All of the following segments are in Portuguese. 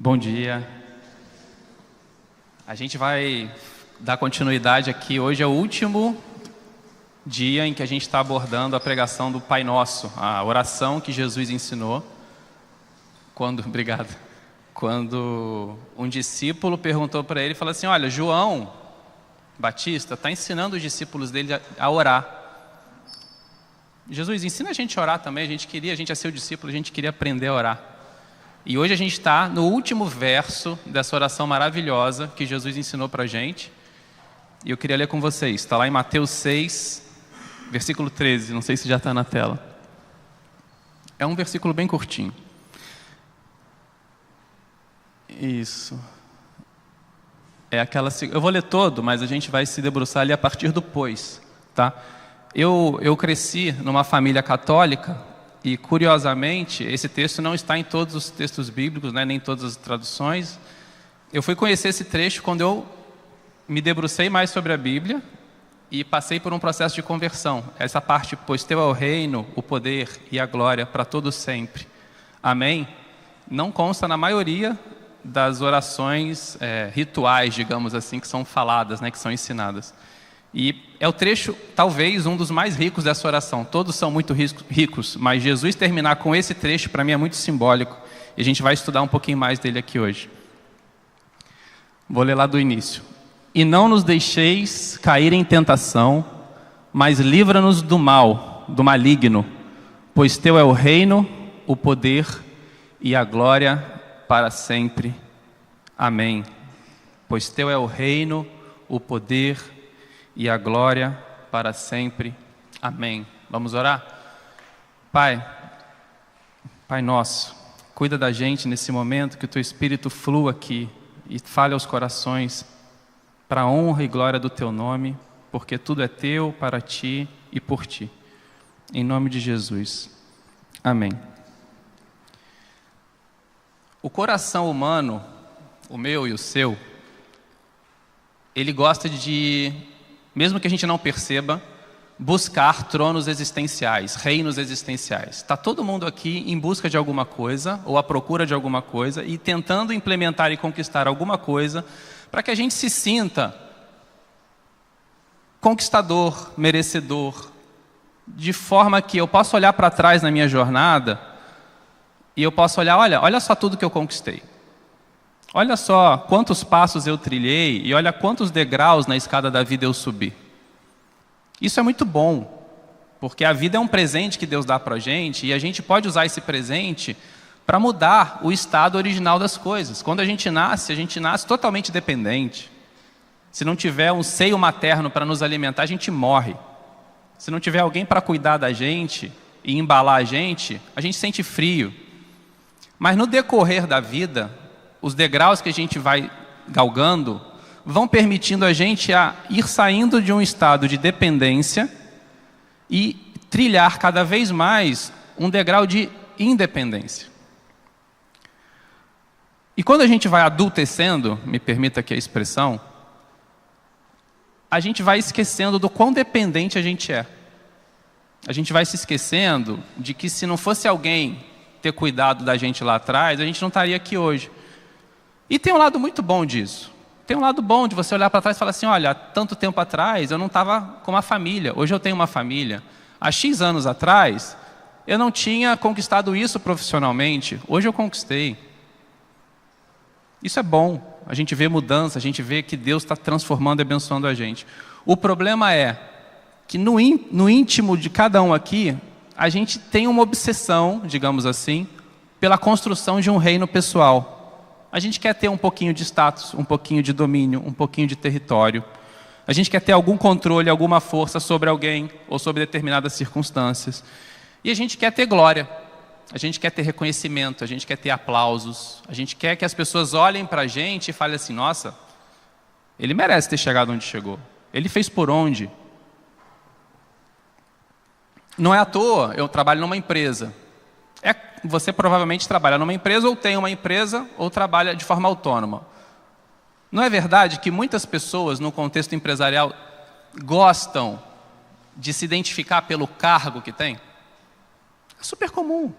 Bom dia. A gente vai dar continuidade aqui. Hoje é o último dia em que a gente está abordando a pregação do Pai Nosso, a oração que Jesus ensinou. Obrigado. Quando um discípulo perguntou para ele, falou assim: olha, João Batista está ensinando os discípulos dele a orar. Jesus, ensina a gente a orar também. A gente é seu discípulo, a gente queria aprender a orar. E hoje a gente está no último verso dessa oração maravilhosa que Jesus ensinou para a gente. E eu queria ler com vocês. Está lá em Mateus 6, versículo 13. Não sei se já está na tela. É um versículo bem curtinho. Isso. Eu vou ler todo, mas a gente vai se debruçar ali a partir do pois, tá? Eu cresci numa família católica e, curiosamente, esse texto não está em todos os textos bíblicos, né, nem em todas as traduções. Eu fui conhecer esse trecho quando eu me debrucei mais sobre a Bíblia e passei por um processo de conversão. Essa parte, pois teu é o reino, o poder e a glória para todos sempre. Amém? Não consta na maioria das orações rituais, digamos assim, que são faladas, né, que são ensinadas. E é o trecho, talvez, um dos mais ricos dessa oração. Todos são muito ricos, mas Jesus terminar com esse trecho, para mim, é muito simbólico. E a gente vai estudar um pouquinho mais dele aqui hoje. Vou ler lá do início. E não nos deixeis cair em tentação, mas livra-nos do mal, do maligno. Pois teu é o reino, o poder e a glória para sempre. Amém. Pois teu é o reino, o poder e a glória para sempre. Amém. Vamos orar? Pai nosso, cuida da gente nesse momento, que o teu Espírito flua aqui e fale aos corações para a honra e glória do teu nome, porque tudo é teu, para ti e por ti. Em nome de Jesus. Amém. O coração humano, o meu e o seu, ele gosta de, mesmo que a gente não perceba, buscar tronos existenciais, reinos existenciais. Está todo mundo aqui em busca de alguma coisa, ou à procura de alguma coisa, e tentando implementar e conquistar alguma coisa, para que a gente se sinta conquistador, merecedor, de forma que eu possa olhar para trás na minha jornada, e eu posso olhar, olha só tudo que eu conquistei. Olha só quantos passos eu trilhei e olha quantos degraus na escada da vida eu subi. Isso é muito bom, porque a vida é um presente que Deus dá para a gente e a gente pode usar esse presente para mudar o estado original das coisas. Quando a gente nasce totalmente dependente. Se não tiver um seio materno para nos alimentar, a gente morre. Se não tiver alguém para cuidar da gente e embalar a gente sente frio. Mas no decorrer da vida, os degraus que a gente vai galgando vão permitindo a gente a ir saindo de um estado de dependência e trilhar cada vez mais um degrau de independência. E quando a gente vai adultecendo, me permita aqui a expressão, a gente vai esquecendo do quão dependente a gente é. A gente vai se esquecendo de que se não fosse alguém ter cuidado da gente lá atrás, a gente não estaria aqui hoje. E tem um lado muito bom disso. Tem um lado bom de você olhar para trás e falar assim, olha, há tanto tempo atrás eu não estava com uma família, hoje eu tenho uma família. Há X anos atrás, eu não tinha conquistado isso profissionalmente, hoje eu conquistei. Isso é bom, a gente vê mudança, a gente vê que Deus está transformando e abençoando a gente. O problema é que no íntimo de cada um aqui, a gente tem uma obsessão, digamos assim, pela construção de um reino pessoal. A gente quer ter um pouquinho de status, um pouquinho de domínio, um pouquinho de território. A gente quer ter algum controle, alguma força sobre alguém ou sobre determinadas circunstâncias. E a gente quer ter glória. A gente quer ter reconhecimento, a gente quer ter aplausos. A gente quer que as pessoas olhem para a gente e falem assim, nossa, ele merece ter chegado onde chegou. Ele fez por onde? Não é à toa, eu trabalho numa empresa. Você provavelmente trabalha numa empresa, ou tem uma empresa, ou trabalha de forma autônoma. Não é verdade que muitas pessoas, no contexto empresarial, gostam de se identificar pelo cargo que tem? É super comum.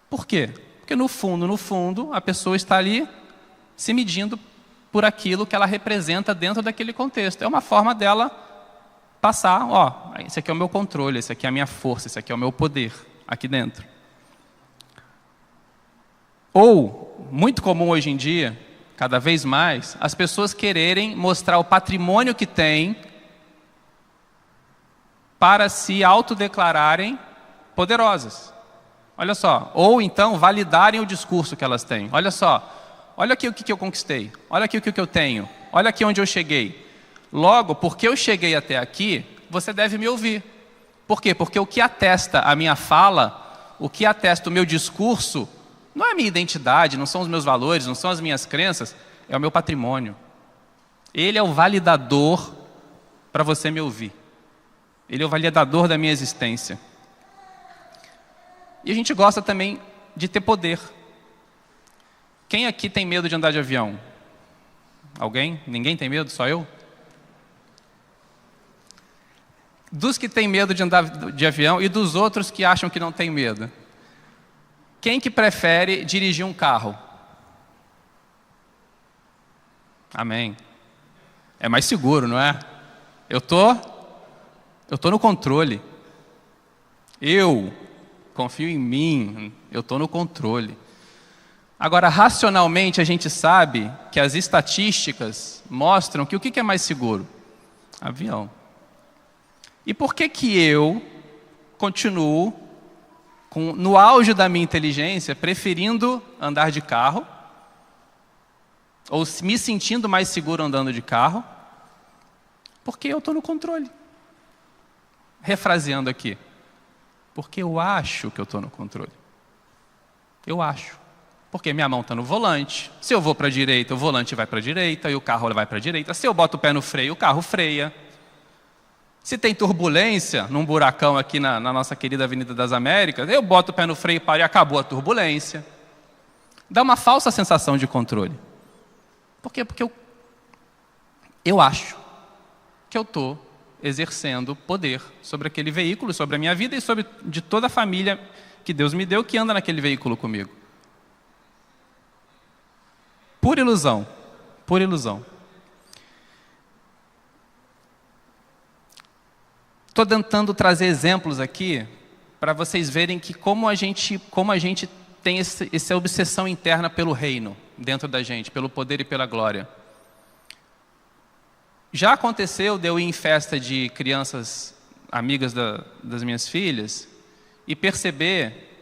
Por quê? Porque no fundo, a pessoa está ali se medindo por aquilo que ela representa dentro daquele contexto. É uma forma dela passar, ó, esse aqui é o meu controle, esse aqui é a minha força, esse aqui é o meu poder aqui dentro. Ou, muito comum hoje em dia, cada vez mais, as pessoas quererem mostrar o patrimônio que têm para se autodeclararem poderosas. Olha só. Ou então validarem o discurso que elas têm. Olha só. Olha aqui o que eu conquistei. Olha aqui o que eu tenho. Olha aqui onde eu cheguei. Logo, porque eu cheguei até aqui, você deve me ouvir. Por quê? Porque o que atesta a minha fala, o que atesta o meu discurso, não é a minha identidade, não são os meus valores, não são as minhas crenças, é o meu patrimônio. Ele é o validador para você me ouvir. Ele é o validador da minha existência. E a gente gosta também de ter poder. Quem aqui tem medo de andar de avião? Alguém? Ninguém tem medo? Só eu? Dos que têm medo de andar de avião e dos outros que acham que não tem medo. Quem que prefere dirigir um carro? Amém. É mais seguro, não é? Eu tô no controle. Eu confio em mim, eu estou no controle. Agora, racionalmente, a gente sabe que as estatísticas mostram que o que é mais seguro? Avião. E por que eu continuo, no auge da minha inteligência, preferindo andar de carro, ou me sentindo mais seguro andando de carro? Porque eu estou no controle. Refraseando aqui. Porque eu acho que eu estou no controle. Eu acho. Porque minha mão está no volante. Se eu vou para a direita, o volante vai para a direita e o carro vai para a direita. Se eu boto o pé no freio, o carro freia. Se tem turbulência num buracão aqui na nossa querida Avenida das Américas, eu boto o pé no freio, paro e acabou a turbulência. Dá uma falsa sensação de controle. Por quê? Porque eu acho que eu estou exercendo poder sobre aquele veículo, sobre a minha vida e sobre de toda a família que Deus me deu que anda naquele veículo comigo. Pura ilusão. Pura ilusão. Estou tentando trazer exemplos aqui para vocês verem que como a gente tem essa obsessão interna pelo reino dentro da gente, pelo poder e pela glória. Já aconteceu de eu ir em festa de crianças amigas das minhas filhas e perceber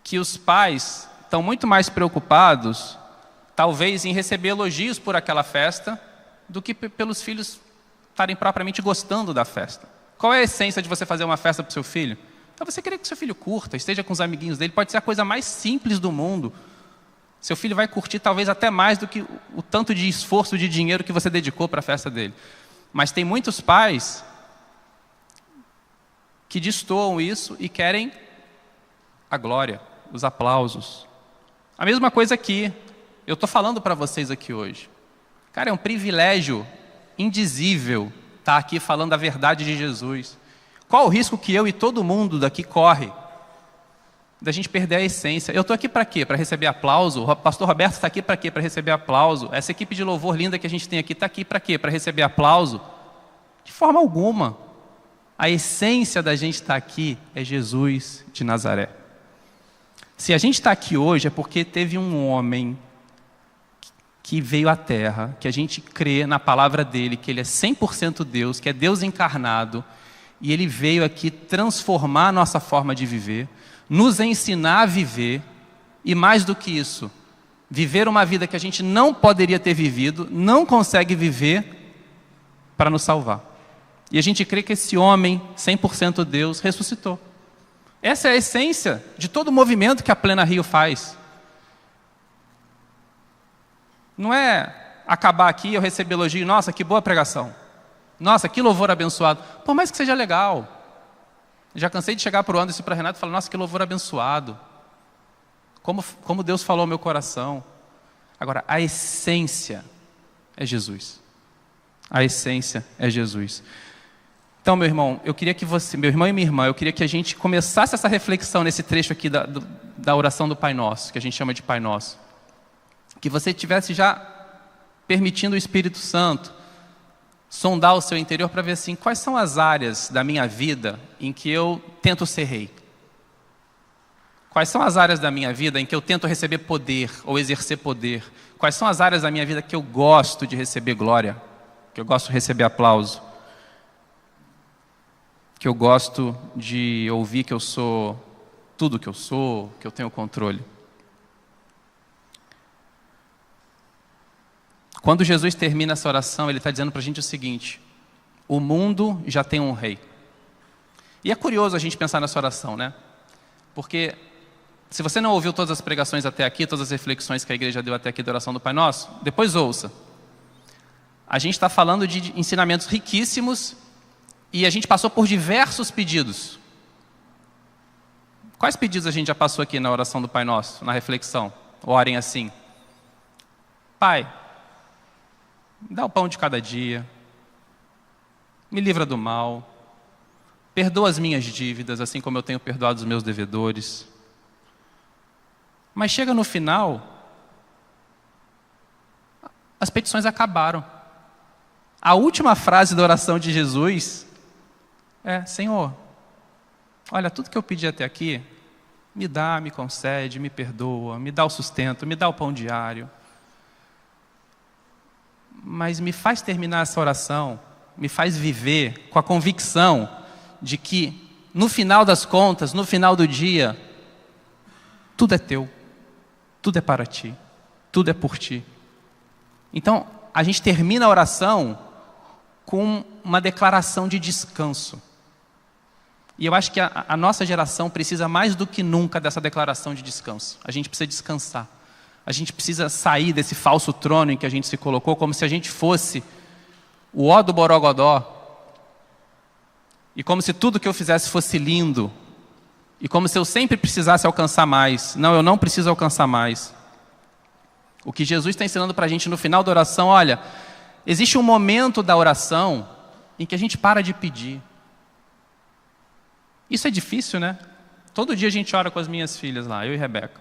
que os pais estão muito mais preocupados, talvez, em receber elogios por aquela festa do que pelos filhos estarem propriamente gostando da festa. Qual é a essência de você fazer uma festa para o seu filho? É você querer que seu filho curta, esteja com os amiguinhos dele. Pode ser a coisa mais simples do mundo. Seu filho vai curtir talvez até mais do que o tanto de esforço, de dinheiro que você dedicou para a festa dele. Mas tem muitos pais que destoam isso e querem a glória, os aplausos. A mesma coisa aqui. Eu estou falando para vocês aqui hoje. Cara, é um privilégio indizível estar aqui falando a verdade de Jesus. Qual o risco que eu e todo mundo daqui corre da gente perder a essência? Eu estou aqui para quê? Para receber aplauso? O pastor Roberto está aqui para quê? Para receber aplauso? Essa equipe de louvor linda que a gente tem aqui está aqui para quê? Para receber aplauso? De forma alguma. A essência da gente estar aqui é Jesus de Nazaré. Se a gente está aqui hoje é porque teve um homem que veio à Terra, que a gente crê na palavra dele, que ele é 100% Deus, que é Deus encarnado, e ele veio aqui transformar a nossa forma de viver, nos ensinar a viver, e mais do que isso, viver uma vida que a gente não poderia ter vivido, não consegue viver, para nos salvar. E a gente crê que esse homem, 100% Deus, ressuscitou. Essa é a essência de todo o movimento que a Plena Rio faz. Não é acabar aqui e eu receber elogio, nossa, que boa pregação. Nossa, que louvor abençoado. Por mais que seja legal. Já cansei de chegar para o Anderson e para o Renato e falar, nossa, que louvor abençoado. Como Deus falou ao meu coração. Agora, a essência é Jesus. A essência é Jesus. Então, meu irmão, eu queria que você, meu irmão e minha irmã, eu queria que a gente começasse essa reflexão nesse trecho aqui da oração do Pai Nosso, que a gente chama de Pai Nosso. Que você estivesse já permitindo o Espírito Santo sondar o seu interior para ver assim, quais são as áreas da minha vida em que eu tento ser rei? Quais são as áreas da minha vida em que eu tento receber poder ou exercer poder? Quais são as áreas da minha vida que eu gosto de receber glória? Que eu gosto de receber aplauso? Que eu gosto de ouvir que eu sou tudo que eu tenho controle? Quando Jesus termina essa oração, ele está dizendo para a gente o seguinte: o mundo já tem um rei. E é curioso a gente pensar nessa oração, né? Porque se você não ouviu todas as pregações até aqui, todas as reflexões que a igreja deu até aqui da oração do Pai Nosso, depois ouça. A gente está falando de ensinamentos riquíssimos e a gente passou por diversos pedidos. Quais pedidos a gente já passou aqui na oração do Pai Nosso, na reflexão? Orem assim: Pai, me dá o pão de cada dia, me livra do mal, perdoa as minhas dívidas, assim como eu tenho perdoado os meus devedores. Mas chega no final, as petições acabaram. A última frase da oração de Jesus é: Senhor, olha, tudo que eu pedi até aqui, me dá, me concede, me perdoa, me dá o sustento, me dá o pão diário. Mas me faz terminar essa oração, me faz viver com a convicção de que, no final das contas, no final do dia, tudo é teu, tudo é para ti, tudo é por ti. Então, a gente termina a oração com uma declaração de descanso. E eu acho que a nossa geração precisa mais do que nunca dessa declaração de descanso. A gente precisa descansar. A gente precisa sair desse falso trono em que a gente se colocou, como se a gente fosse o ó do Borogodó. E como se tudo que eu fizesse fosse lindo. E como se eu sempre precisasse alcançar mais. Não, eu não preciso alcançar mais. O que Jesus está ensinando para a gente no final da oração: olha, existe um momento da oração em que a gente para de pedir. Isso é difícil, né? Todo dia a gente ora com as minhas filhas lá, eu e Rebeca.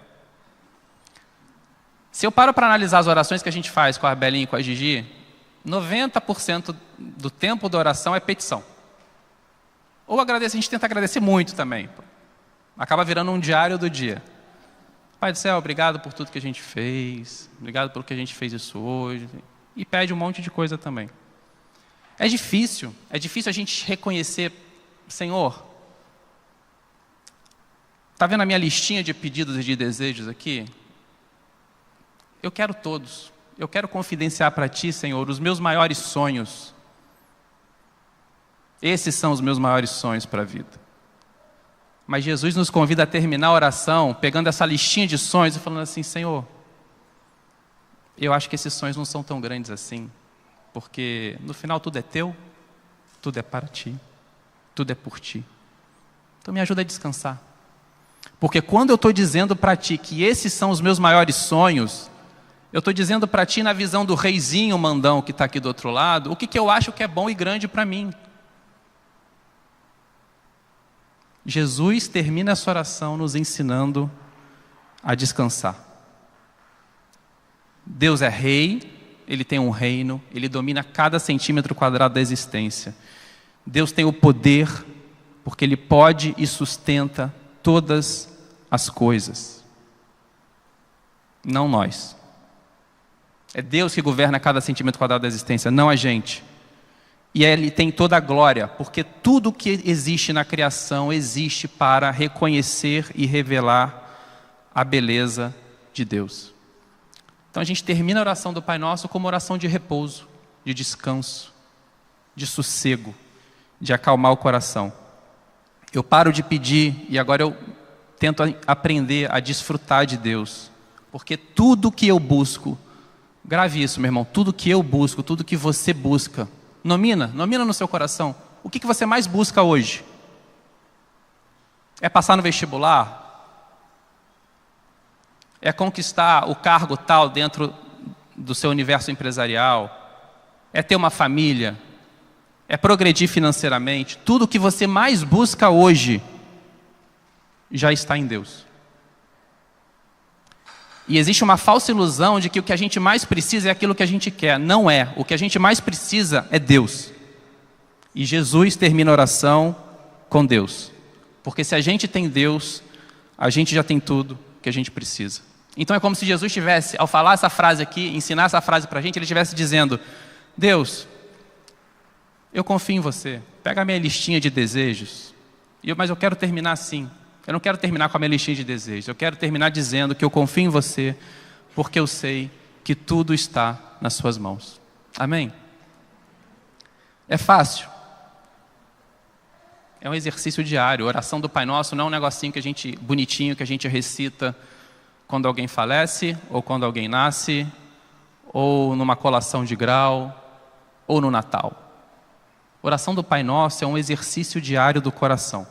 Se eu paro para analisar as orações que a gente faz com a Belinha e com a Gigi, 90% do tempo da oração é petição. Ou agradecer, a gente tenta agradecer muito também. Acaba virando um diário do dia. Pai do céu, obrigado por tudo que a gente fez, obrigado pelo que a gente fez isso hoje. E pede um monte de coisa também. É difícil a gente reconhecer: Senhor, está vendo a minha listinha de pedidos e de desejos aqui? Eu quero todos. Eu quero confidenciar para Ti, Senhor, os meus maiores sonhos. Esses são os meus maiores sonhos para a vida. Mas Jesus nos convida a terminar a oração pegando essa listinha de sonhos e falando assim: Senhor, eu acho que esses sonhos não são tão grandes assim, porque no final tudo é Teu, tudo é para Ti, tudo é por Ti. Então me ajuda a descansar. Porque quando eu estou dizendo para Ti que esses são os meus maiores sonhos, eu estou dizendo para Ti, na visão do reizinho mandão que está aqui do outro lado, o que eu acho que é bom e grande para mim. Jesus termina essa oração nos ensinando a descansar. Deus é rei, Ele tem um reino, Ele domina cada centímetro quadrado da existência. Deus tem o poder, porque Ele pode e sustenta todas as coisas. Não nós. É Deus que governa cada centímetro quadrado da existência, não a gente. E Ele tem toda a glória, porque tudo que existe na criação existe para reconhecer e revelar a beleza de Deus. Então a gente termina a oração do Pai Nosso como oração de repouso, de descanso, de sossego, de acalmar o coração. Eu paro de pedir e agora eu tento aprender a desfrutar de Deus, porque tudo que eu busco, grave isso, meu irmão, tudo que eu busco, tudo que você busca, nomina no seu coração. O que você mais busca hoje? É passar no vestibular? É conquistar o cargo tal dentro do seu universo empresarial? É ter uma família? é progredir financeiramente, tudo que você mais busca hoje já está em Deus. E existe uma falsa ilusão de que o que a gente mais precisa é aquilo que a gente quer. Não é. O que a gente mais precisa é Deus. E Jesus termina a oração com Deus. Porque se a gente tem Deus, a gente já tem tudo que a gente precisa. Então é como se Jesus tivesse, ao falar essa frase aqui, ensinar essa frase para a gente, ele estivesse dizendo: Deus, eu confio em você. Pega a minha listinha de desejos, mas eu quero terminar assim. Eu não quero terminar com a minha listinha de desejos. Eu quero terminar dizendo que eu confio em você, porque eu sei que tudo está nas suas mãos. Amém? É fácil. É um exercício diário. A oração do Pai Nosso não é um negocinho bonitinho que a gente recita quando alguém falece, ou quando alguém nasce, ou numa colação de grau, ou no Natal. A oração do Pai Nosso é um exercício diário do coração.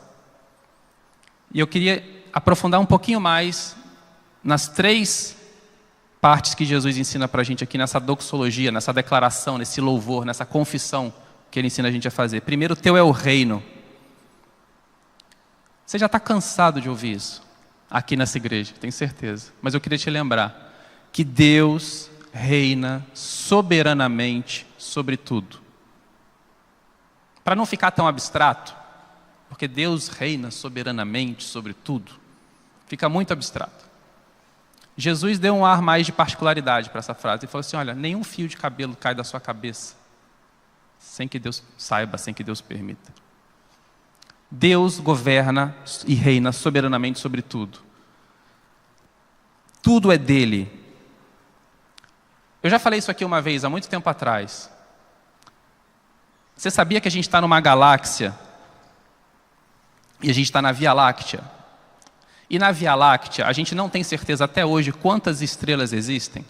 E eu queria aprofundar um pouquinho mais nas 3 partes que Jesus ensina para a gente aqui nessa doxologia, nessa declaração, nesse louvor, nessa confissão que Ele ensina a gente a fazer. Primeiro, teu é o reino. Você já está cansado de ouvir isso aqui nessa igreja, tenho certeza. Mas eu queria te lembrar que Deus reina soberanamente sobre tudo. Para não ficar tão abstrato, porque Deus reina soberanamente sobre tudo, fica muito abstrato. Jesus deu um ar mais de particularidade para essa frase. Ele falou assim: olha, nenhum fio de cabelo cai da sua cabeça sem que Deus saiba, sem que Deus permita. Deus governa e reina soberanamente sobre tudo. Tudo é dele. Eu já falei isso aqui uma vez, há muito tempo atrás. Você sabia que a gente está numa galáxia e a gente está na Via Láctea? E na Via Láctea, a gente não tem certeza até hoje quantas estrelas existem.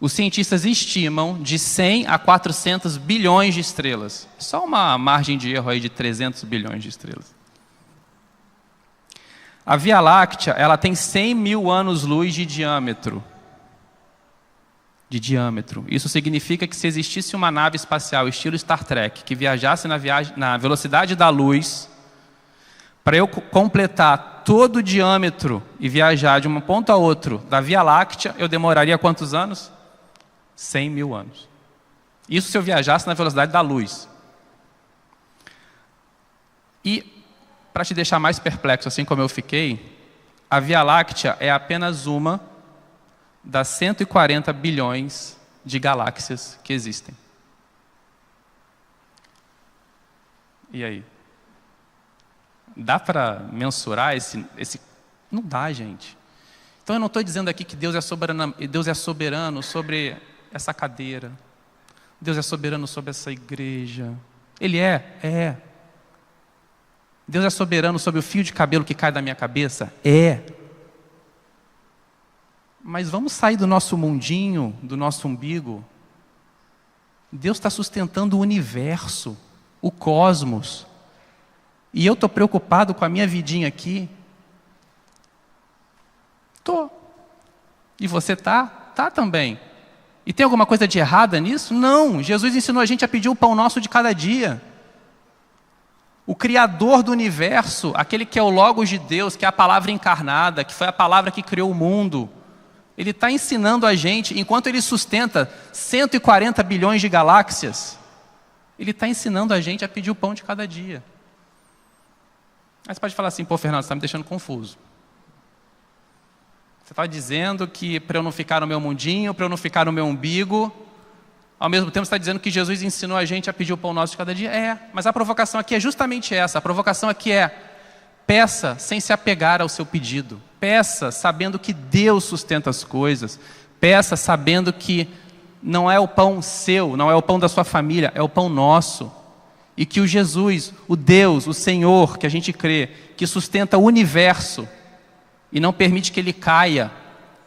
Os cientistas estimam de 100 a 400 bilhões de estrelas. Só uma margem de erro aí de 300 bilhões de estrelas. A Via Láctea, ela tem 100 mil anos-luz de diâmetro. Isso significa que se existisse uma nave espacial estilo Star Trek, que viajasse na velocidade da luz, para eu completar todo o diâmetro e viajar de um ponto a outro da Via Láctea, eu demoraria quantos anos? 100 mil anos. Isso se eu viajasse na velocidade da luz. E, para te deixar mais perplexo, assim como eu fiquei, a Via Láctea é apenas uma das 140 bilhões de galáxias que existem. E aí? Dá para mensurar esse... Não dá, gente. Então eu não estou dizendo aqui que Deus é soberano sobre essa cadeira. Deus é soberano sobre essa igreja. Ele é? É. Deus é soberano sobre o fio de cabelo que cai da minha cabeça? É. Mas vamos sair do nosso mundinho, do nosso umbigo. Deus está sustentando o universo, o cosmos. E eu estou preocupado com a minha vidinha aqui? Estou. E você está? Está também. E tem alguma coisa de errada nisso? Não. Jesus ensinou a gente a pedir o pão nosso de cada dia. O Criador do universo, aquele que é o Logos de Deus, que é a palavra encarnada, que foi a palavra que criou o mundo, Ele está ensinando a gente, enquanto Ele sustenta 140 bilhões de galáxias, Ele está ensinando a gente a pedir o pão de cada dia. Aí você pode falar assim: pô, Fernando, você está me deixando confuso. Você está dizendo que para eu não ficar no meu mundinho, para eu não ficar no meu umbigo, ao mesmo tempo você está dizendo que Jesus ensinou a gente a pedir o pão nosso de cada dia? É, mas a provocação aqui é justamente essa. A provocação aqui é: peça sem se apegar ao seu pedido. Peça sabendo que Deus sustenta as coisas. Peça sabendo que não é o pão seu, não é o pão da sua família, é o pão nosso. E que o Jesus, o Deus, o Senhor, que a gente crê, que sustenta o universo e não permite que ele caia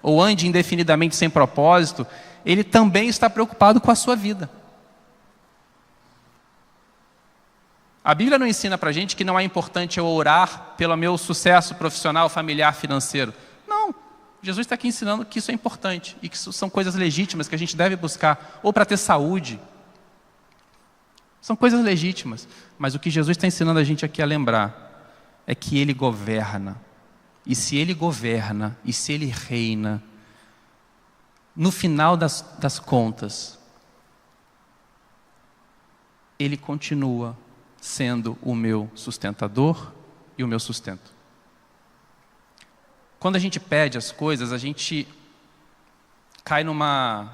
ou ande indefinidamente sem propósito, Ele também está preocupado com a sua vida. A Bíblia não ensina para a gente que não é importante eu orar pelo meu sucesso profissional, familiar, financeiro. Não. Jesus está aqui ensinando que isso é importante e que isso são coisas legítimas que a gente deve buscar, ou para ter saúde, São coisas legítimas. Mas o que Jesus está ensinando a gente aqui a lembrar é que Ele governa. E se Ele governa, e se Ele reina, no final das contas, Ele continua sendo o meu sustentador e o meu sustento. Quando a gente pede as coisas, a gente cai numa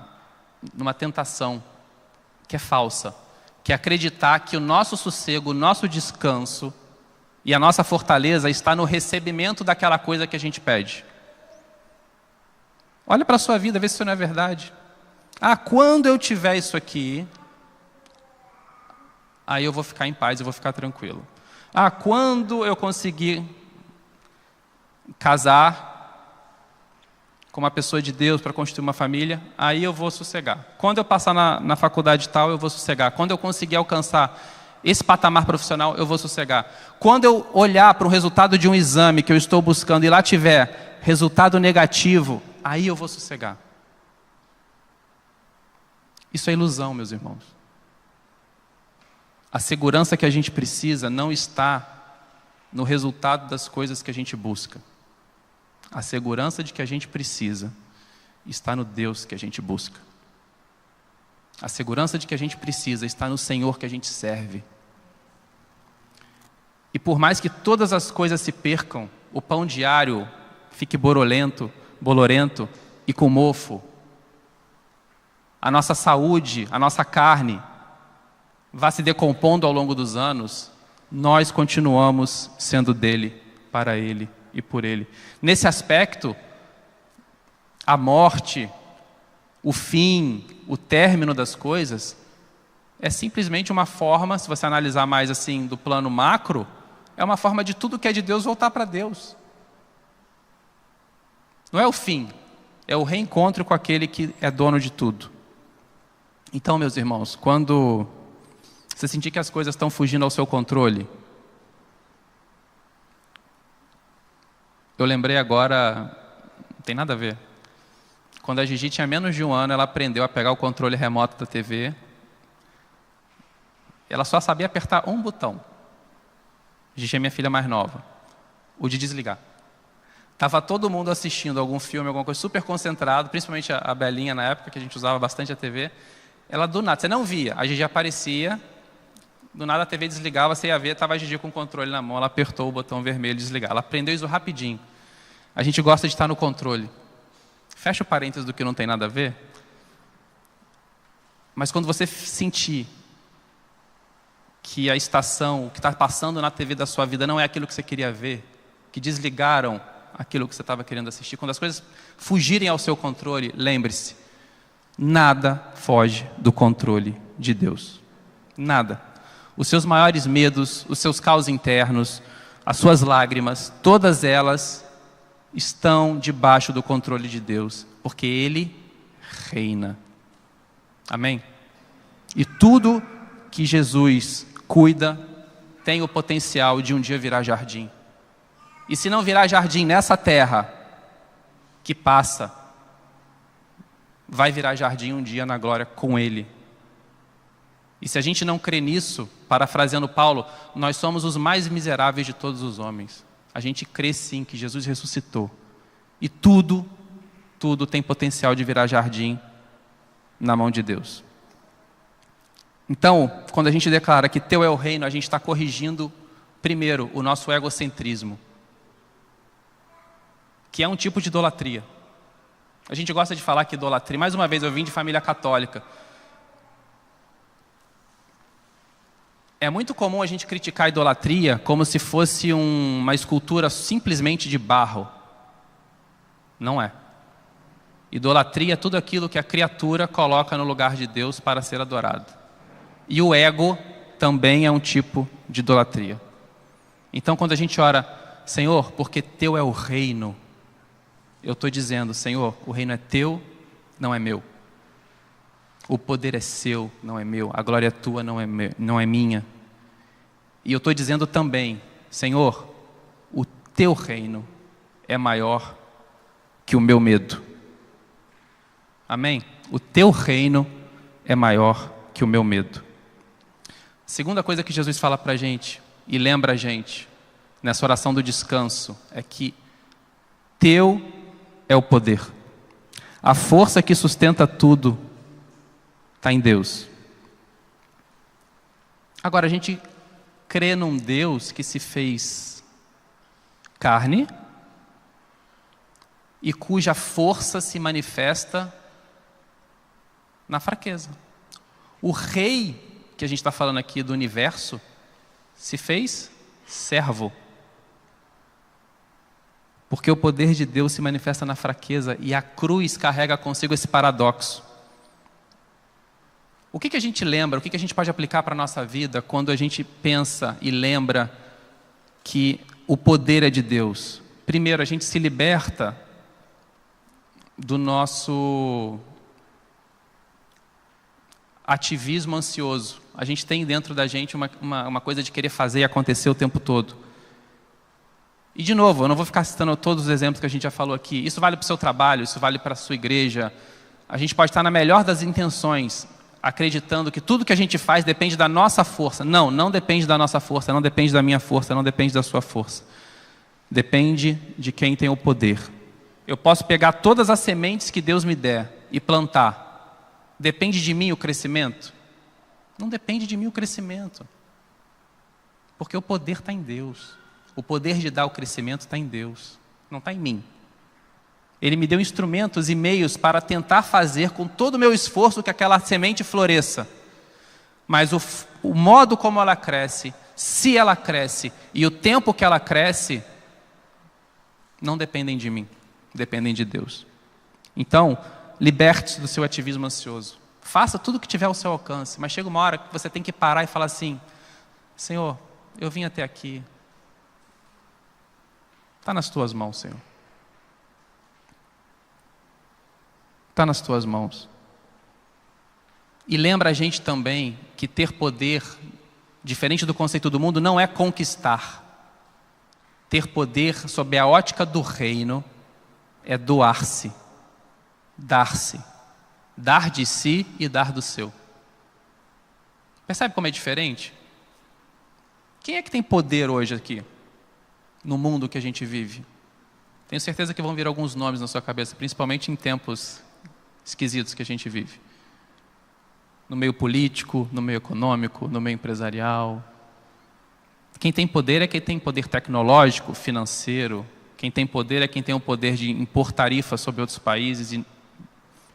tentação que é falsa, que é acreditar que o nosso sossego, o nosso descanso e a nossa fortaleza está no recebimento daquela coisa que a gente pede. Olha para a sua vida, vê se isso não é verdade. Quando eu tiver isso aqui, aí eu vou ficar em paz, eu vou ficar tranquilo. Quando eu conseguir casar com uma pessoa de Deus para constituir uma família, aí eu vou sossegar. Quando eu passar na faculdade tal, eu vou sossegar. Quando eu conseguir alcançar esse patamar profissional, eu vou sossegar. Quando eu olhar para o resultado de um exame que eu estou buscando e lá tiver resultado negativo, aí eu vou sossegar. Isso é ilusão, meus irmãos. A segurança que a gente precisa não está no resultado das coisas que a gente busca. A segurança de que a gente precisa está no Deus que a gente busca. A segurança de que a gente precisa está no Senhor que a gente serve. E por mais que todas as coisas se percam, o pão diário fique bolorento e com mofo, a nossa saúde, a nossa carne vá se decompondo ao longo dos anos, nós continuamos sendo dele, para ele e por ele. Nesse aspecto, a morte, o fim, o término das coisas, é simplesmente uma forma, se você analisar mais assim do plano macro, é uma forma de tudo que é de Deus voltar para Deus. Não é o fim, é o reencontro com aquele que é dono de tudo. Então, meus irmãos, quando você sentir que as coisas estão fugindo ao seu controle, eu lembrei agora, não tem nada a ver. Quando a Gigi tinha menos de 1 ano, ela aprendeu a pegar o controle remoto da TV. Ela só sabia apertar um botão. Gigi é minha filha mais nova. O de desligar. Estava todo mundo assistindo algum filme, alguma coisa, super concentrado, principalmente a Belinha na época, que a gente usava bastante a TV. Ela do nada, você não via, a Gigi aparecia, do nada a TV desligava, você ia ver, estava a Gigi com o controle na mão, ela apertou o botão vermelho de desligar. Ela aprendeu isso rapidinho. A gente gosta de estar no controle. Fecha o parênteses do que não tem nada a ver. Mas quando você sentir que a estação, o que está passando na TV da sua vida não é aquilo que você queria ver, que desligaram aquilo que você estava querendo assistir, quando as coisas fugirem ao seu controle, lembre-se, nada foge do controle de Deus. Nada. Os seus maiores medos, os seus caos internos, as suas lágrimas, todas elas estão debaixo do controle de Deus, porque Ele reina. Amém? E tudo que Jesus cuida tem o potencial de um dia virar jardim. E se não virar jardim nessa terra que passa, vai virar jardim um dia na glória com Ele. E se a gente não crê nisso, parafraseando Paulo, nós somos os mais miseráveis de todos os homens. A gente crê sim que Jesus ressuscitou. E tudo tem potencial de virar jardim na mão de Deus. Então, quando a gente declara que teu é o reino, a gente está corrigindo, primeiro, o nosso egocentrismo, que é um tipo de idolatria. A gente gosta de falar que idolatria, mais uma vez, eu vim de família católica. É muito comum a gente criticar a idolatria como se fosse uma escultura simplesmente de barro. Não é. Idolatria é tudo aquilo que a criatura coloca no lugar de Deus para ser adorado. E o ego também é um tipo de idolatria. Então, quando a gente ora, Senhor, porque teu é o reino, eu estou dizendo, Senhor, o reino é teu, não é meu. O poder é seu, não é meu. A glória é tua, não é minha. E eu estou dizendo também, Senhor, o teu reino é maior que o meu medo. Amém? O teu reino é maior que o meu medo. Segunda coisa que Jesus fala para a gente e lembra a gente nessa oração do descanso é que teu é o poder. A força que sustenta tudo está em Deus. Agora, a gente crê num Deus que se fez carne e cuja força se manifesta na fraqueza. O rei que a gente está falando aqui do universo se fez servo. Porque o poder de Deus se manifesta na fraqueza e a cruz carrega consigo esse paradoxo. O que a gente lembra, o que a gente pode aplicar para a nossa vida quando a gente pensa e lembra que o poder é de Deus? Primeiro, a gente se liberta do nosso ativismo ansioso. A gente tem dentro da gente uma coisa de querer fazer e acontecer o tempo todo. E de novo, eu não vou ficar citando todos os exemplos que a gente já falou aqui. Isso vale para o seu trabalho, isso vale para a sua igreja. A gente pode estar na melhor das intenções, acreditando que tudo que a gente faz depende da nossa força. Não, não depende da nossa força, não depende da minha força, não depende da sua força. Depende de quem tem o poder. Eu posso pegar todas as sementes que Deus me der e plantar. Depende de mim o crescimento? Não depende de mim o crescimento. Porque o poder está em Deus. O poder de dar o crescimento está em Deus. Não está em mim. Ele me deu instrumentos e meios para tentar fazer com todo o meu esforço que aquela semente floresça. Mas o modo como ela cresce, se ela cresce e o tempo que ela cresce, não dependem de mim, dependem de Deus. Então, liberte-se do seu ativismo ansioso. Faça tudo o que tiver ao seu alcance, mas chega uma hora que você tem que parar e falar assim: Senhor, eu vim até aqui. Está nas tuas mãos, Senhor. Está nas tuas mãos. E lembra a gente também que ter poder, diferente do conceito do mundo, não é conquistar. Ter poder sob a ótica do reino é doar-se, dar-se. Dar de si e dar do seu. Percebe como é diferente? Quem é que tem poder hoje aqui, no mundo que a gente vive? Tenho certeza que vão vir alguns nomes na sua cabeça, principalmente em tempos esquisitos que a gente vive. No meio político, no meio econômico, no meio empresarial. Quem tem poder é quem tem poder tecnológico, financeiro. Quem tem poder é quem tem o poder de impor tarifas sobre outros países e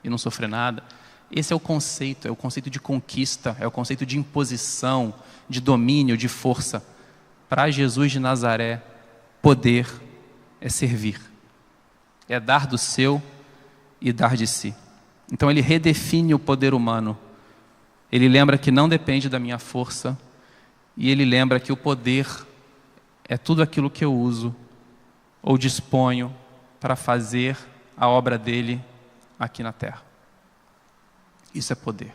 não sofrer nada. Esse é o conceito de conquista, é o conceito de imposição, de domínio, de força. Para Jesus de Nazaré, poder é servir, é dar do seu e dar de si. Então ele redefine o poder humano. Ele lembra que não depende da minha força e ele lembra que o poder é tudo aquilo que eu uso ou disponho para fazer a obra dele aqui na terra. Isso é poder.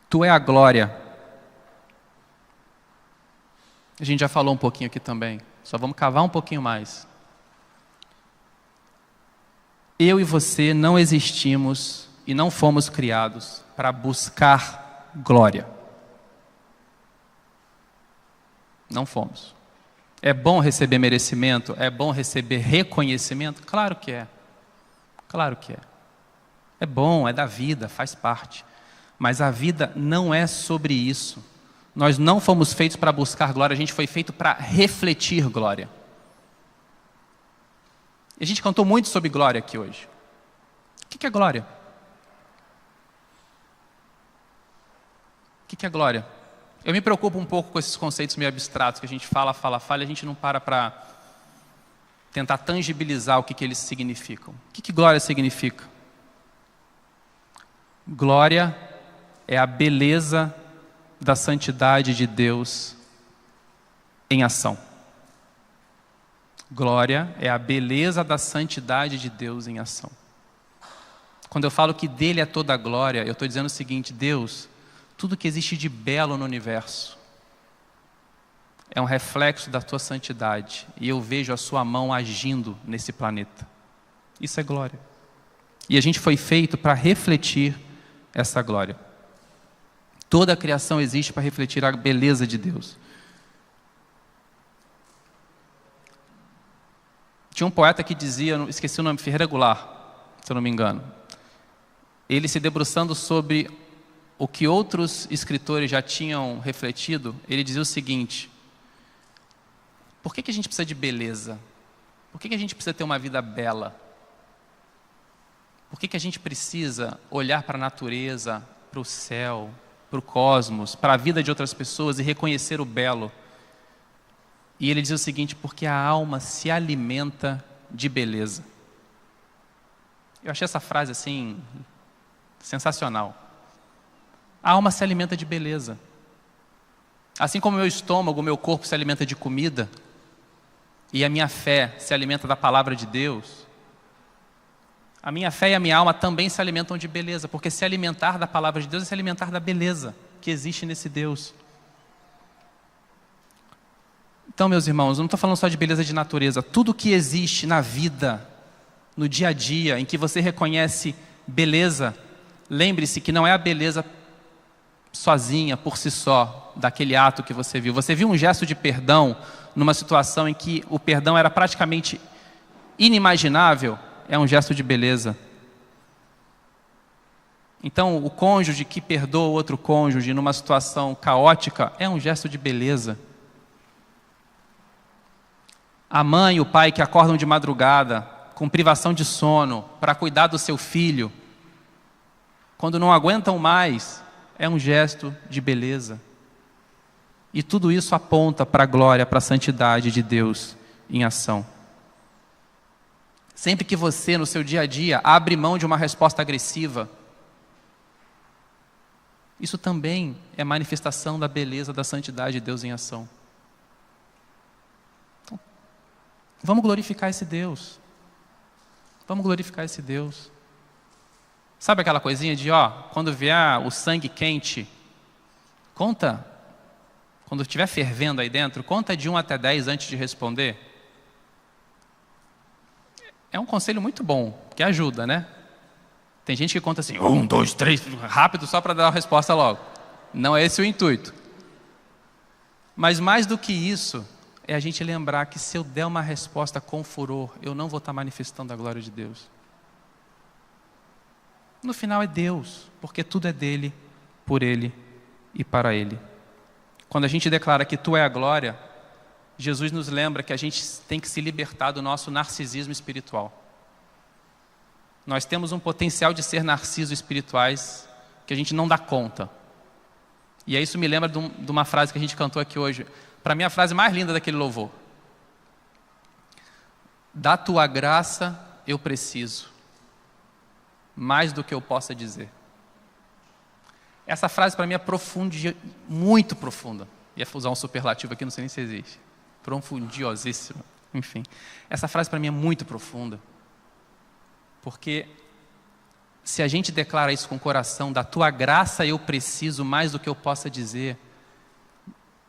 Tu é a glória. A gente já falou um pouquinho aqui também. Só vamos cavar um pouquinho mais. Eu e você não existimos e não fomos criados para buscar glória. Não fomos. É bom receber merecimento? É bom receber reconhecimento? Claro que é. Claro que é. É bom, é da vida, faz parte. Mas a vida não é sobre isso. Nós não fomos feitos para buscar glória, a gente foi feito para refletir glória. E a gente cantou muito sobre glória aqui hoje. O que é glória? O que é glória? Eu me preocupo um pouco com esses conceitos meio abstratos, que a gente fala, e a gente não para tentar tangibilizar o que eles significam. O que glória significa? Glória é a beleza da santidade de Deus em ação. Glória é a beleza da santidade de Deus em ação. Quando eu falo que dele é toda a glória, eu estou dizendo o seguinte: Deus, tudo que existe de belo no universo é um reflexo da tua santidade, e eu vejo a sua mão agindo nesse planeta. Isso é glória. E a gente foi feito para refletir essa glória. Toda a criação existe para refletir a beleza de Deus. Tinha um poeta que dizia, esqueci o nome, Ferreira Goulart, se eu não me engano. Ele se debruçando sobre o que outros escritores já tinham refletido, ele dizia o seguinte: por que a gente precisa de beleza? Por que a gente precisa ter uma vida bela? Por que a gente precisa olhar para a natureza, para o céu, para o cosmos, para a vida de outras pessoas e reconhecer o belo? E ele diz o seguinte: porque a alma se alimenta de beleza. Eu achei essa frase assim, sensacional. A alma se alimenta de beleza. Assim como o meu estômago, o meu corpo se alimenta de comida, e a minha fé se alimenta da palavra de Deus, a minha fé e a minha alma também se alimentam de beleza, porque se alimentar da palavra de Deus é se alimentar da beleza que existe nesse Deus. Então, meus irmãos, eu não estou falando só de beleza de natureza. Tudo que existe na vida, no dia a dia, em que você reconhece beleza, lembre-se que não é a beleza sozinha, por si só, daquele ato que você viu. Você viu um gesto de perdão numa situação em que o perdão era praticamente inimaginável, é um gesto de beleza. Então, o cônjuge que perdoa o outro cônjuge numa situação caótica é um gesto de beleza. A mãe e o pai que acordam de madrugada, com privação de sono, para cuidar do seu filho, quando não aguentam mais, é um gesto de beleza. E tudo isso aponta para a glória, para a santidade de Deus em ação. Sempre que você, no seu dia a dia, abre mão de uma resposta agressiva, isso também é manifestação da beleza, da santidade de Deus em ação. Então, vamos glorificar esse Deus. Vamos glorificar esse Deus. Sabe aquela coisinha de, quando vier o sangue quente, conta, quando estiver fervendo aí dentro, conta de 1 até 10 antes de responder. É um conselho muito bom, que ajuda, né? Tem gente que conta assim, 1, 2, 3, rápido, só para dar a resposta logo. Não é esse o intuito. Mas mais do que isso, é a gente lembrar que se eu der uma resposta com furor, eu não vou estar manifestando a glória de Deus. No final é Deus, porque tudo é dele, por ele e para ele. Quando a gente declara que tu é a glória, Jesus nos lembra que a gente tem que se libertar do nosso narcisismo espiritual. Nós temos um potencial de ser narcisos espirituais que a gente não dá conta. E aí isso me lembra de uma frase que a gente cantou aqui hoje. Para mim, a frase mais linda daquele louvor. Da tua graça eu preciso, mais do que eu possa dizer. Essa frase para mim é profunda, muito profunda. Ia usar um superlativo aqui, não sei nem se existe. Profundiosíssima. Enfim, essa frase para mim é muito profunda. Porque se a gente declara isso com o coração, da tua graça eu preciso mais do que eu possa dizer,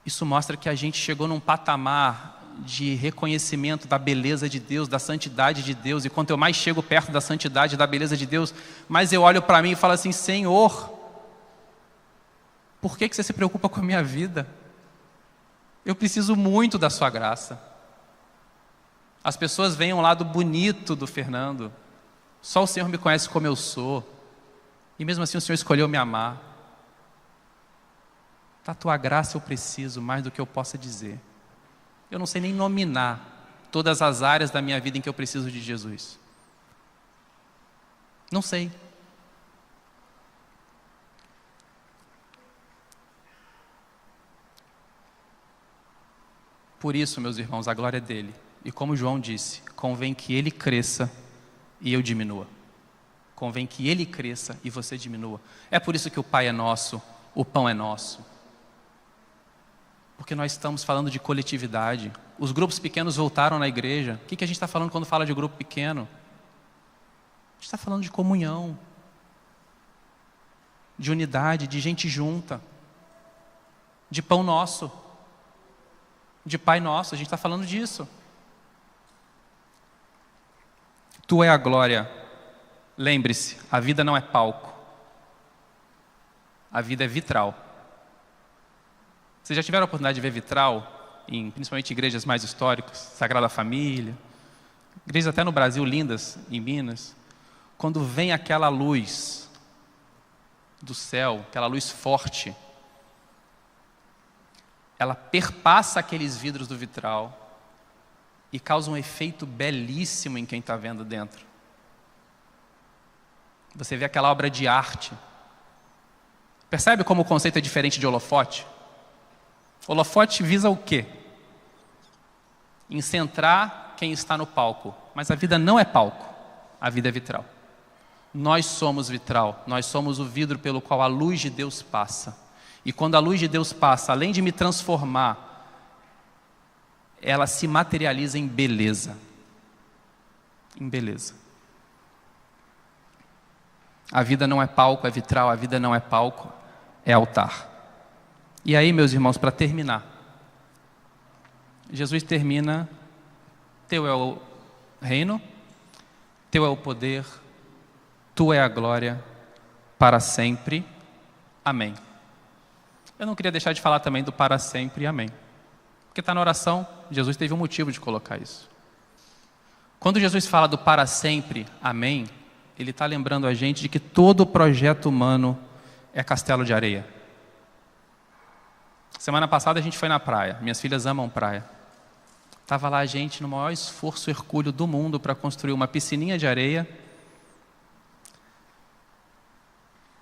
isso mostra que a gente chegou num patamar de reconhecimento da beleza de Deus, da santidade de Deus. E quanto eu mais chego perto da santidade, da beleza de Deus, mais eu olho para mim e falo assim: Senhor, por que você se preocupa com a minha vida? Eu preciso muito da sua graça. As pessoas veem um lado bonito do Fernando. Só o Senhor me conhece como eu sou. E mesmo assim o Senhor escolheu me amar. Da tua graça eu preciso mais do que eu possa dizer. Eu não sei nem nominar todas as áreas da minha vida em que eu preciso de Jesus. Não sei. Por isso, meus irmãos, a glória é dele. E como João disse, convém que ele cresça e eu diminua. Convém que ele cresça e você diminua. É por isso que o Pai é nosso, o pão é nosso. Porque nós estamos falando de coletividade. Os grupos pequenos voltaram na igreja. O que a gente está falando quando fala de grupo pequeno? A gente está falando de comunhão, de unidade, de gente junta, de pão nosso, de Pai nosso. A gente está falando disso. Tu é a glória. Lembre-se, a vida não é palco. A vida é vitral. Vocês já tiveram a oportunidade de ver vitral, principalmente igrejas mais históricas, Sagrada Família, igrejas até no Brasil lindas, em Minas, quando vem aquela luz do céu, aquela luz forte, ela perpassa aqueles vidros do vitral e causa um efeito belíssimo em quem está vendo dentro. Você vê aquela obra de arte. Percebe como o conceito é diferente de holofote? Holofote visa o quê? Em centrar quem está no palco. Mas a vida não é palco, a vida é vitral. Nós somos vitral, nós somos o vidro pelo qual a luz de Deus passa. E quando a luz de Deus passa, além de me transformar, ela se materializa em beleza. Em beleza. A vida não é palco, é vitral. A vida não é palco, é altar. E aí, meus irmãos, para terminar, Jesus termina: teu é o reino, teu é o poder, tua é a glória, para sempre. Amém. Eu não queria deixar de falar também do para sempre, amém. Porque está na oração, Jesus teve um motivo de colocar isso. Quando Jesus fala do para sempre, amém, Ele está lembrando a gente de que todo projeto humano é castelo de areia. Semana passada a gente foi na praia, minhas filhas amam praia. Estava lá a gente no maior esforço hercúleo do mundo para construir uma piscininha de areia.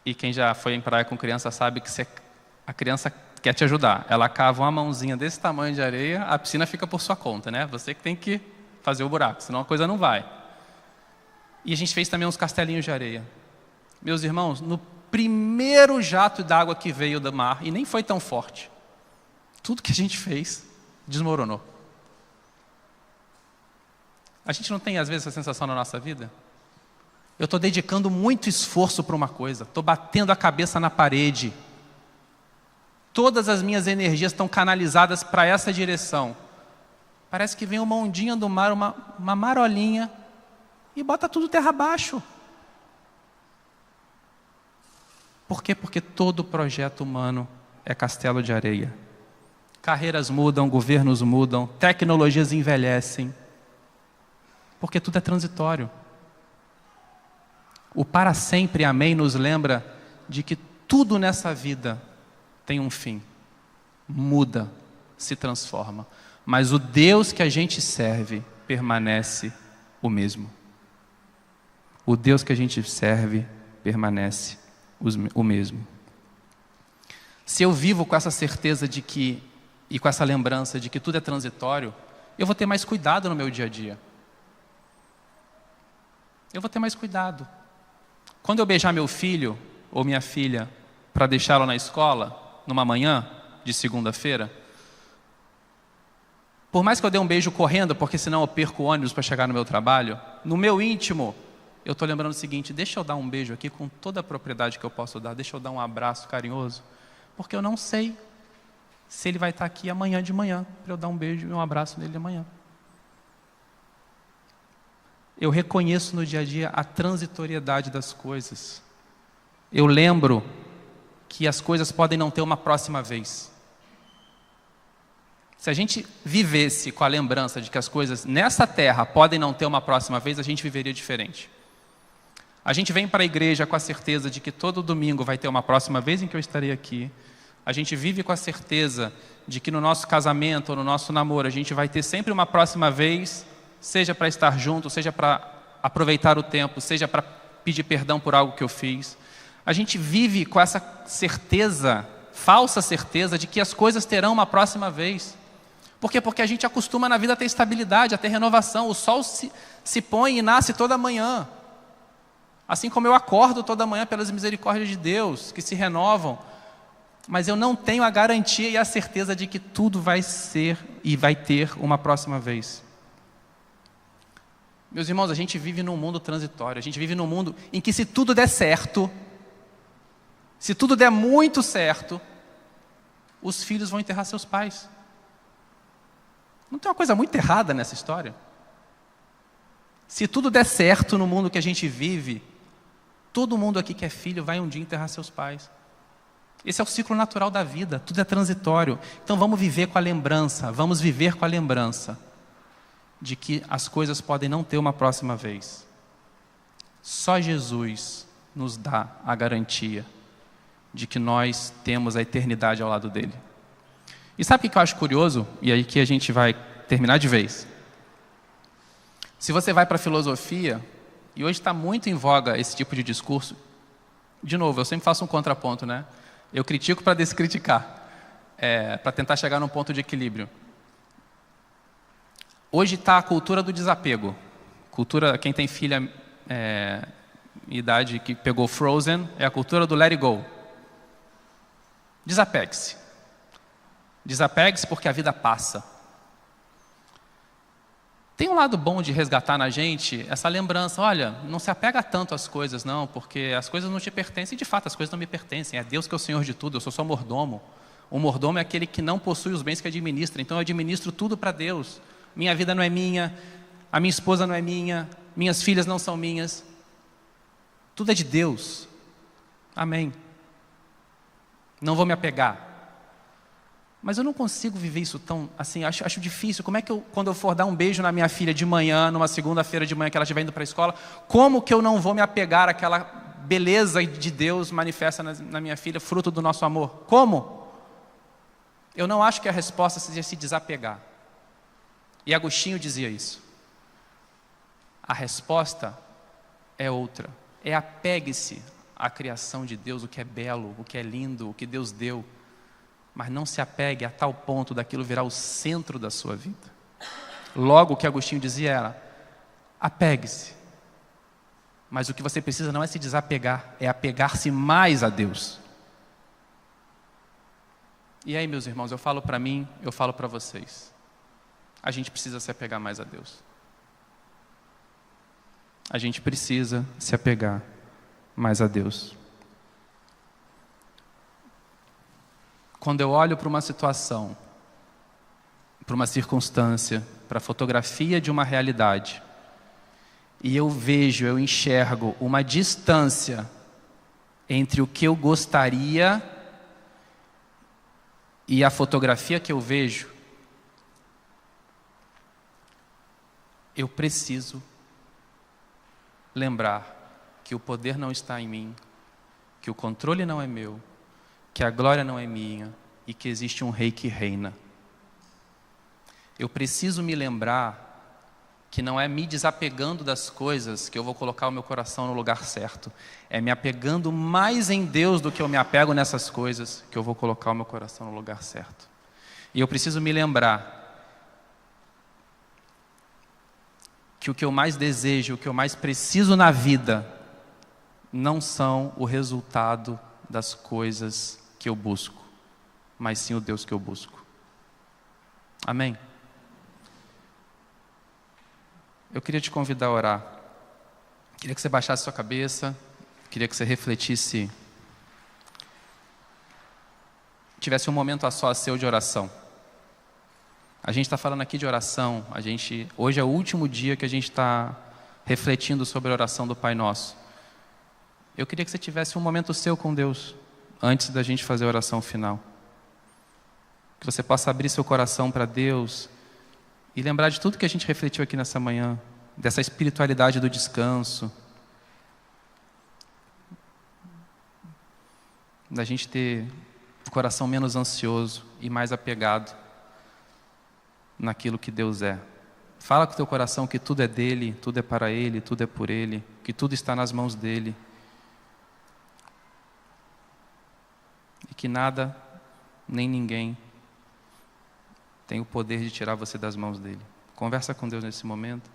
E quem já foi em praia com criança sabe que a criança quer te ajudar. Ela cava uma mãozinha desse tamanho de areia, a piscina fica por sua conta, né? Você que tem que fazer o buraco, senão a coisa não vai. E a gente fez também uns castelinhos de areia. Meus irmãos, no primeiro jato d'água que veio do mar, e nem foi tão forte, tudo que a gente fez desmoronou. A gente não tem às vezes essa sensação na nossa vida? Eu estou dedicando muito esforço para uma coisa, estou batendo a cabeça na parede, todas as minhas energias estão canalizadas para essa direção. Parece que vem uma ondinha do mar, uma marolinha, e bota tudo terra abaixo. Por quê? Porque todo projeto humano é castelo de areia. Carreiras mudam, governos mudam, tecnologias envelhecem. Porque tudo é transitório. O para sempre, amém, nos lembra de que tudo nessa vida tem um fim. Muda, se transforma. Mas o Deus que a gente serve permanece o mesmo. O Deus que a gente serve permanece o mesmo. Se eu vivo com essa certeza de que, e com essa lembrança de que tudo é transitório, eu vou ter mais cuidado no meu dia a dia. Eu vou ter mais cuidado. Quando eu beijar meu filho ou minha filha para deixá-lo na escola, numa manhã de segunda-feira, por mais que eu dê um beijo correndo, porque senão eu perco o ônibus para chegar no meu trabalho, no meu íntimo, eu estou lembrando o seguinte: deixa eu dar um beijo aqui com toda a propriedade que eu posso dar, deixa eu dar um abraço carinhoso, porque eu não sei se ele vai estar aqui amanhã de manhã, para eu dar um beijo e um abraço nele amanhã. Eu reconheço no dia a dia a transitoriedade das coisas. Eu lembro que as coisas podem não ter uma próxima vez. Se a gente vivesse com a lembrança de que as coisas nessa terra podem não ter uma próxima vez, a gente viveria diferente. A gente vem para a igreja com a certeza de que todo domingo vai ter uma próxima vez em que eu estarei aqui. A gente vive com a certeza de que no nosso casamento ou no nosso namoro a gente vai ter sempre uma próxima vez, seja para estar junto, seja para aproveitar o tempo, seja para pedir perdão por algo que eu fiz. A gente vive com essa certeza, falsa certeza, de que as coisas terão uma próxima vez. Por quê? Porque a gente acostuma na vida a ter estabilidade, a ter renovação. O sol se põe e nasce toda manhã. Assim como eu acordo toda manhã pelas misericórdias de Deus, que se renovam. Mas eu não tenho a garantia e a certeza de que tudo vai ser e vai ter uma próxima vez. Meus irmãos, a gente vive num mundo transitório, a gente vive num mundo em que se tudo der certo, se tudo der muito certo, os filhos vão enterrar seus pais. Não tem uma coisa muito errada nessa história? Se tudo der certo no mundo que a gente vive, todo mundo aqui que é filho vai um dia enterrar seus pais. Esse é o ciclo natural da vida, tudo é transitório. Então vamos viver com a lembrança, vamos viver com a lembrança de que as coisas podem não ter uma próxima vez. Só Jesus nos dá a garantia de que nós temos a eternidade ao lado dele. E sabe o que eu acho curioso? E aí que a gente vai terminar de vez. Se você vai para a filosofia, e hoje está muito em voga esse tipo de discurso, de novo, eu sempre faço um contraponto, né? Eu critico para descriticar, para tentar chegar num ponto de equilíbrio. Hoje está a cultura do desapego. Cultura, quem tem filha idade que pegou Frozen, é a cultura do let it go. Desapegue-se. Desapegue-se porque a vida passa. Tem um lado bom de resgatar na gente essa lembrança, olha, não se apega tanto às coisas não, porque as coisas não te pertencem, e de fato as coisas não me pertencem, é Deus que é o Senhor de tudo, eu sou só mordomo. O mordomo é aquele que não possui os bens que administra, então eu administro tudo para Deus. Minha vida não é minha, a minha esposa não é minha, minhas filhas não são minhas, tudo é de Deus. Amém. Não vou me apegar. Mas eu não consigo viver isso tão, assim, acho difícil. Como é que quando eu for dar um beijo na minha filha de manhã, numa segunda-feira de manhã que ela estiver indo para a escola, como que eu não vou me apegar àquela beleza de Deus manifesta na minha filha, fruto do nosso amor? Como? Eu não acho que a resposta seja se desapegar. E Agostinho dizia isso. A resposta é outra. É apegue-se à criação de Deus, o que é belo, o que é lindo, o que Deus deu. Mas não se apegue a tal ponto daquilo virar o centro da sua vida. Logo, o que Agostinho dizia era, apegue-se. Mas o que você precisa não é se desapegar, é apegar-se mais a Deus. E aí, meus irmãos, eu falo para mim, eu falo para vocês. A gente precisa se apegar mais a Deus. A gente precisa se apegar mais a Deus. Quando eu olho para uma situação, para uma circunstância, para a fotografia de uma realidade, e eu vejo, eu enxergo uma distância entre o que eu gostaria e a fotografia que eu vejo, eu preciso lembrar que o poder não está em mim, que o controle não é meu, que a glória não é minha e que existe um rei que reina. Eu preciso me lembrar que não é me desapegando das coisas que eu vou colocar o meu coração no lugar certo. É me apegando mais em Deus do que eu me apego nessas coisas que eu vou colocar o meu coração no lugar certo. E eu preciso me lembrar que o que eu mais desejo, o que eu mais preciso na vida, não são o resultado das coisas que eu busco, mas sim o Deus que eu busco. Amém? Eu queria te convidar a orar. Queria que você baixasse sua cabeça, queria que você refletisse, tivesse um momento a só seu de oração. A gente está falando aqui de oração, hoje é o último dia que a gente está refletindo sobre a oração do Pai Nosso. Eu queria que você tivesse um momento seu com Deus, antes da gente fazer a oração final. Que você possa abrir seu coração para Deus e lembrar de tudo que a gente refletiu aqui nessa manhã, dessa espiritualidade do descanso, da gente ter o coração menos ansioso e mais apegado naquilo que Deus é. Fala com o teu coração que tudo é dele, tudo é para ele, tudo é por ele, que tudo está nas mãos dele. E que nada, nem ninguém tem o poder de tirar você das mãos dele. Conversa com Deus nesse momento.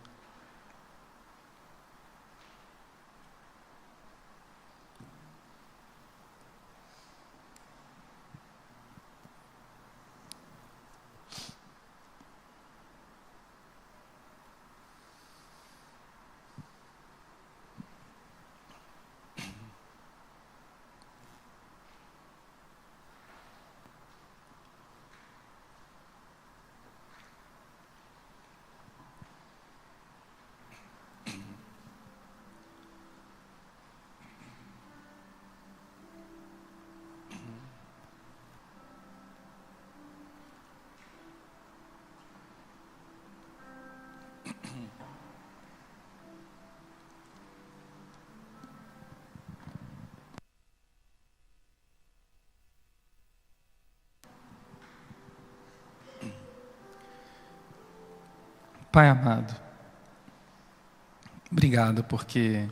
Pai amado, obrigado porque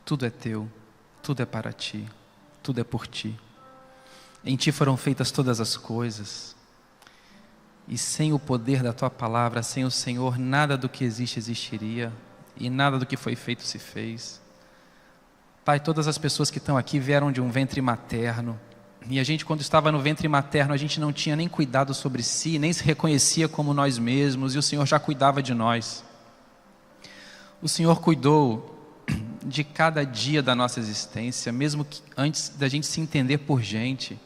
tudo é teu, tudo é para ti, tudo é por ti. Em ti foram feitas todas as coisas. E sem o poder da tua palavra, sem o Senhor, nada do que existe existiria. E nada do que foi feito se fez. Pai, todas as pessoas que estão aqui vieram de um ventre materno. E a gente, quando estava no ventre materno, a gente não tinha nem cuidado sobre si, nem se reconhecia como nós mesmos. E o Senhor já cuidava de nós. O Senhor cuidou de cada dia da nossa existência, mesmo que antes da gente se entender por gente.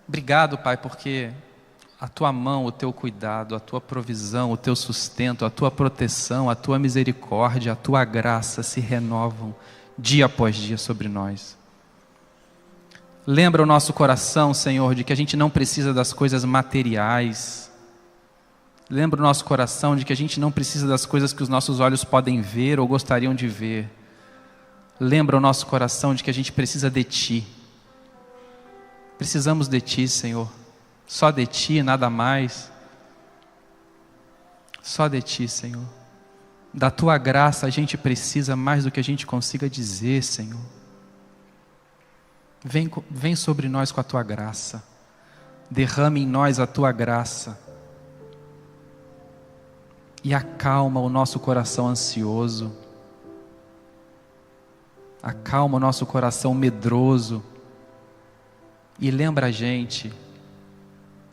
Obrigado, Pai, porque a tua mão, o teu cuidado, a tua provisão, o teu sustento, a tua proteção, a tua misericórdia, a tua graça se renovam dia após dia sobre nós. Lembra o nosso coração, Senhor, de que a gente não precisa das coisas materiais. Lembra o nosso coração de que a gente não precisa das coisas que os nossos olhos podem ver ou gostariam de ver. Lembra o nosso coração de que a gente precisa de Ti. Precisamos de Ti, Senhor. Só de Ti, nada mais. Só de Ti, Senhor. Da Tua graça a gente precisa mais do que a gente consiga dizer, Senhor. Vem sobre nós com a Tua graça. Derrame em nós a Tua graça. E acalma o nosso coração ansioso. Acalma o nosso coração medroso. E lembra a gente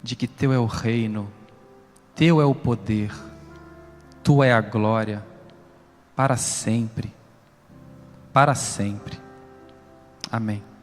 de que Teu é o reino, Teu é o poder, Tua é a glória, para sempre. Para sempre. Amém.